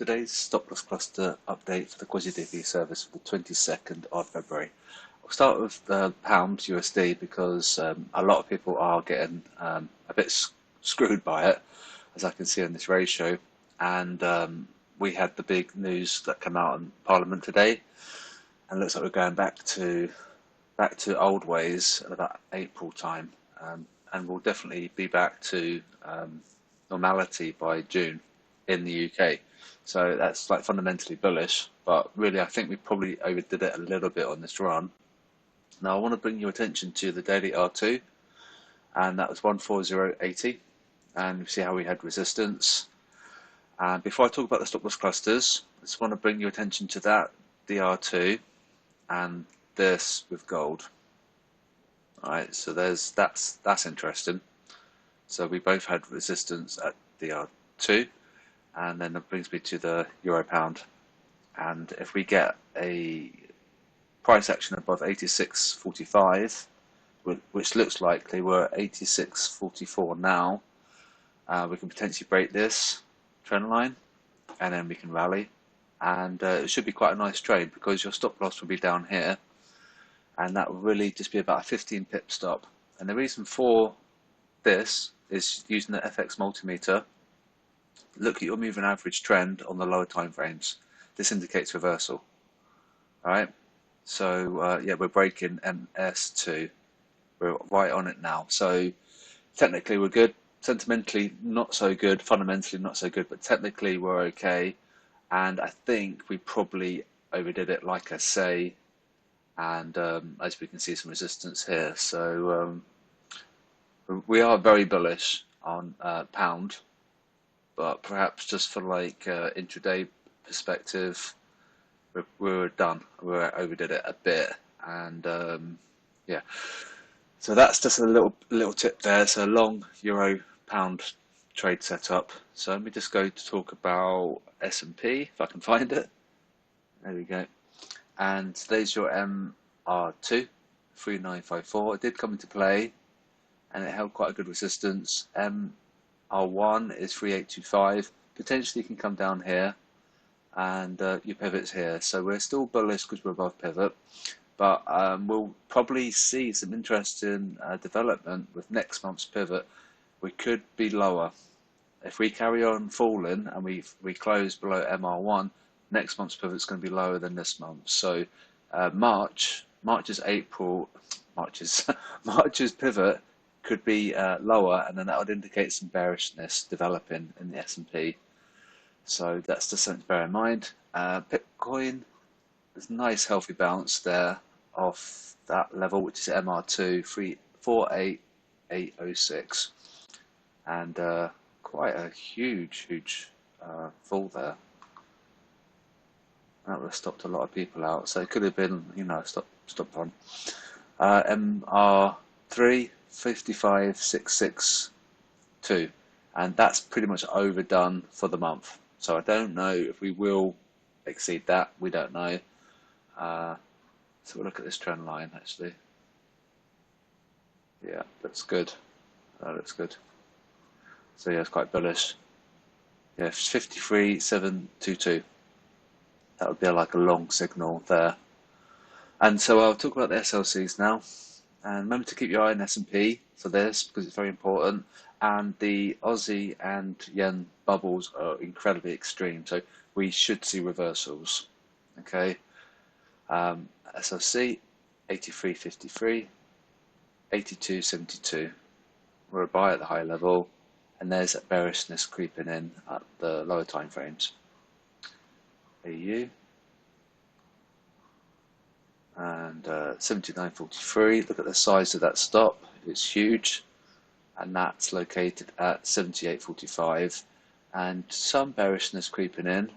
Today's stop loss cluster update for the QuasiDB service for the 22nd of February. We'll start with the pound USD because a lot of people are getting a bit screwed by it, as I can see on this ratio. And we had the big news that came out in Parliament today, and it looks like we're going back to old ways at about April time, and we'll definitely be back to normality by June in the UK. So that's like fundamentally bullish, but really I think we probably overdid it a little bit on this run. Now I want to bring your attention to the daily R2, and that was 14080, and you see how we had resistance. And before I talk about the stop loss clusters, I just want to bring your attention to that, the R2, and this with gold. Alright, so that's interesting. So we both had resistance at the R2, and then that brings me to the euro pound. And if we get a price action above 86.45, which looks like they were 86.44 now, we can potentially break this trend line, and then we can rally. And it should be quite a nice trade because your stop loss will be down here, and that will really just be about a 15 pip stop. And the reason for this is using the FX multimeter. Look at your moving average trend on the lower time frames. This indicates reversal. Alright, so yeah, we're breaking MS2. We're right on it now. So technically we're good, sentimentally not so good, fundamentally not so good, but technically we're okay. And I think we probably overdid it, like I say, and as we can see, some resistance here. So we are very bullish on pound, but perhaps just for like intraday perspective, we're done. We overdid it a bit, and yeah. So that's just a little tip there. So long euro pound trade setup. So let me just go to talk about S&P if I can find it. There we go. And today's your MR2 3954. It did come into play, and it held quite a good resistance. R1 is 3825. Potentially can come down here, and your pivot's here. So we're still bullish because we're above pivot, but we'll probably see some interesting development with next month's pivot. We could be lower. If we carry on falling and we close below MR1, next month's pivot is going to be lower than this month. So March's pivot could be lower, and then that would indicate some bearishness developing in the S&P. So that's just something to bear in mind. Bitcoin, there's a nice healthy bounce there off that level, which is MR2 48806, and quite a huge fall there. That would have stopped a lot of people out, so it could have been, you know, stop on. MR3 55662, and that's pretty much overdone for the month. So I don't know if we will exceed that. We don't know. So we'll look at this trend line actually. Yeah, that's good. That looks good. So yeah, it's quite bullish. Yeah, 53.722. That would be like a long signal there. And so I'll talk about the SLCs now. And remember to keep your eye on S&P for this because it's very important. And the Aussie and yen bubbles are incredibly extreme, so we should see reversals. Okay. SLC 83.53, 82.72. We're a buy at the high level, and there's that bearishness creeping in at the lower time frames. AU and 79.43. Look at the size of that stop, it's huge, and that's located at 78.45, and some bearishness creeping in,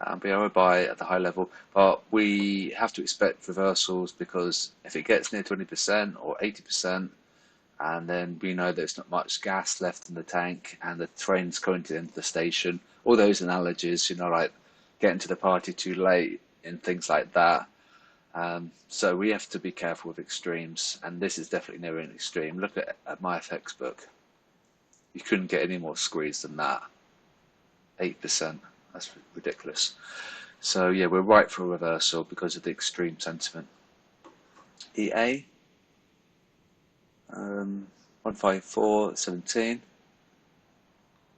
and we are a buy at the high level, but we have to expect reversals because if it gets near 20% or 80%, and then we know there's not much gas left in the tank and the train's going to enter the station, all those analogies, you know, like getting to the party too late and things like that. So we have to be careful with extremes, and this is definitely near an extreme. Look at my FX book. You couldn't get any more squeeze than that. 8%. That's ridiculous. So yeah, we're right for a reversal because of the extreme sentiment. EA, 154.17,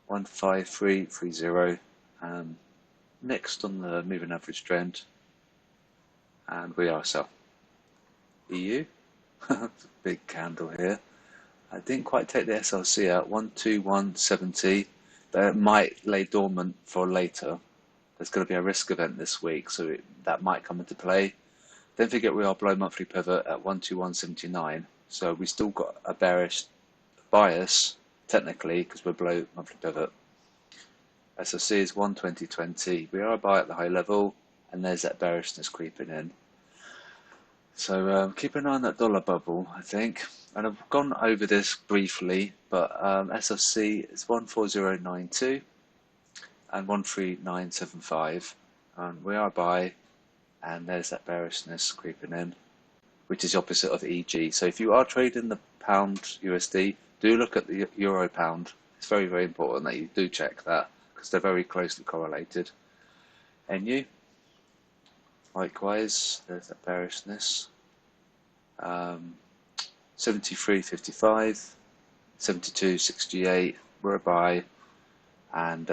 153.30, mixed on the moving average trend, and we are sell. EU, big candle here. I didn't quite take the SLC out, 121.70. That might lay dormant for later. There's going to be a risk event this week, so that might come into play. Don't forget we are below monthly pivot at 121.79, so we still got a bearish bias technically because we're below monthly pivot. SLC is 120.20. We are a buy at the high level, and there's that bearishness creeping in. So keep an eye on that dollar bubble, I think. And I've gone over this briefly, but SLC is 140.92 and 139.75. We are a buy, and there's that bearishness creeping in, which is the opposite of EG. So if you are trading the pound USD, do look at the euro pound. It's very, very important that you do check that because they're very closely correlated. NU, likewise, there's that bearishness. 73.55, 72.68, we're a buy, and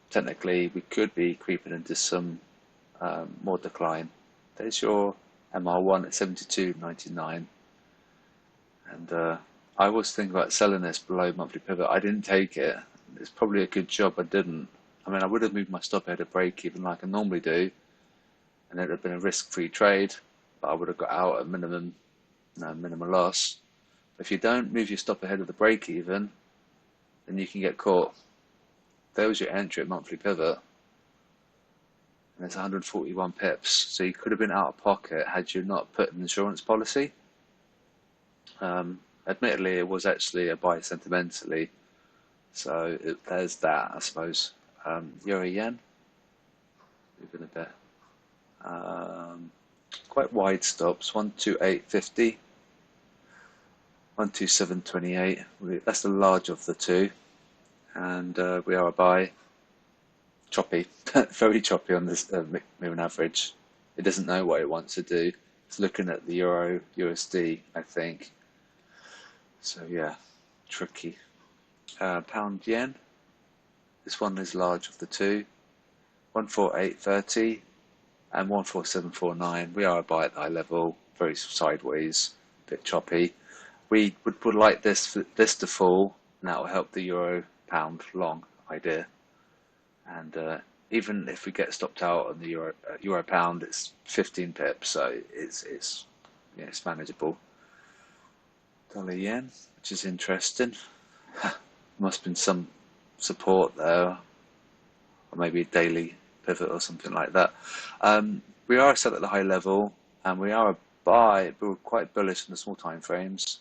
technically we could be creeping into some more decline. There's your MR1 at 72.99, and I was thinking about selling this below monthly pivot. I didn't take it. It's probably a good job I didn't. I mean, I would have moved my stop ahead of break even like I normally do, and it would have been a risk-free trade, but I would have got out at minimum loss. If you don't move your stop ahead of the break even, then you can get caught. There was your entry at monthly pivot, and it's 141 pips, so you could have been out of pocket had you not put an insurance policy. Admittedly, it was actually a buy sentimentally, so there's that, I suppose. Euro yen, moving a bit. Quite wide stops, 128.50, 127.28. That's the large of the two, and we are a buy. Choppy, very choppy on this moving average. It doesn't know what it wants to do. It's looking at the euro USD, I think. So yeah, tricky. Pound yen. This one is large of the two, 148.30 and 147.49. We are a buy at the high level, very sideways, a bit choppy. We would like this to fall, and that will help the euro pound long idea. And even if we get stopped out on the euro pound, it's 15 pips, so it's manageable. Dollar yen, which is interesting. Must have been some support there, or maybe a daily pivot or something like that. We are set at the high level, and we are a buy, but we're quite bullish in the small time frames.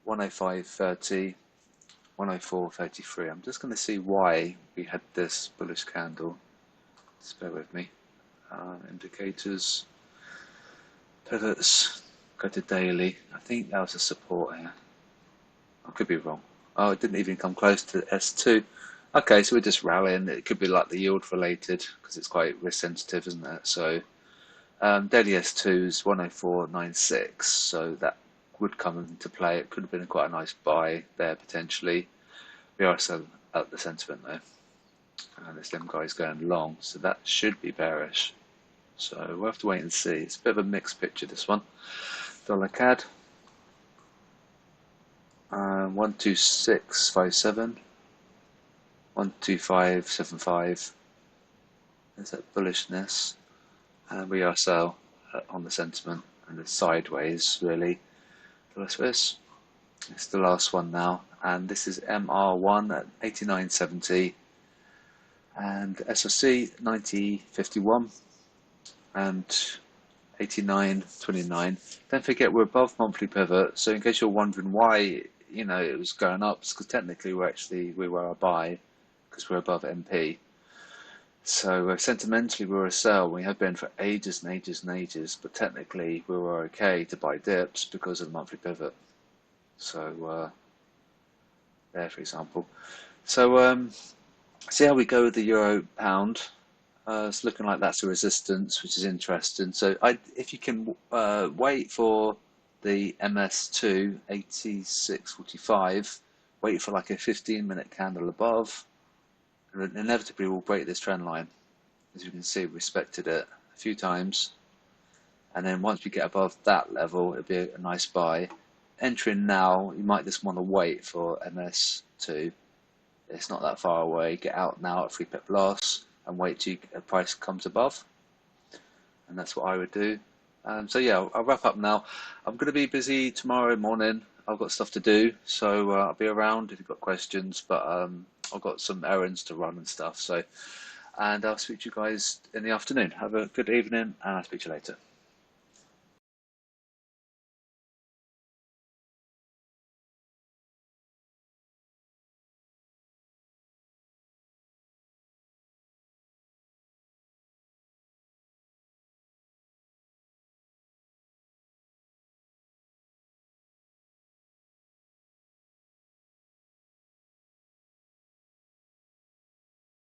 105.30, 104.33. I'm just going to see why we had this bullish candle. Just bear with me. Indicators, pivots, go to daily. I think that was a support here. I could be wrong. Oh, it didn't even come close to S2. Okay, so we're just rallying. It could be like the yield related because it's quite risk sensitive, isn't it? So daily S2 is 104.96, so that would come into play. It could have been quite a nice buy there potentially. We are still at the sentiment though, and there's them guys going long, so that should be bearish. So we'll have to wait and see. It's a bit of a mixed picture, this one. Dollar CAD, 126.57, 125.75. There's that bullishness, and we are sell on the sentiment, and it's sideways really. Dollar Swiss, it's the last one now, and this is MR1 at 89.70, and SLC 90.51, and 89.29. Don't forget we're above monthly pivot, so in case you're wondering why it was going up, because technically we were a buy because we're above MP. So sentimentally we were a sell. We have been for ages and ages and ages, but technically we were okay to buy dips because of the monthly pivot. So there, for example. So see how we go with the euro pound. It's looking like that's a resistance, which is interesting. So if you can wait for the MS2 86.45, wait for like a 15-minute candle above, and inevitably we'll break this trend line. As you can see, we respected it a few times, and then once we get above that level, it'll be a nice buy. Entering now, you might just want to wait for MS2. It's not that far away. Get out now at 3 pip loss and wait till a price comes above, and that's what I would do. So yeah, I'll wrap up now. I'm going to be busy tomorrow morning. I've got stuff to do, so I'll be around if you've got questions, but I've got some errands to run and stuff. So, and I'll speak to you guys in the afternoon. Have a good evening, and I'll speak to you later.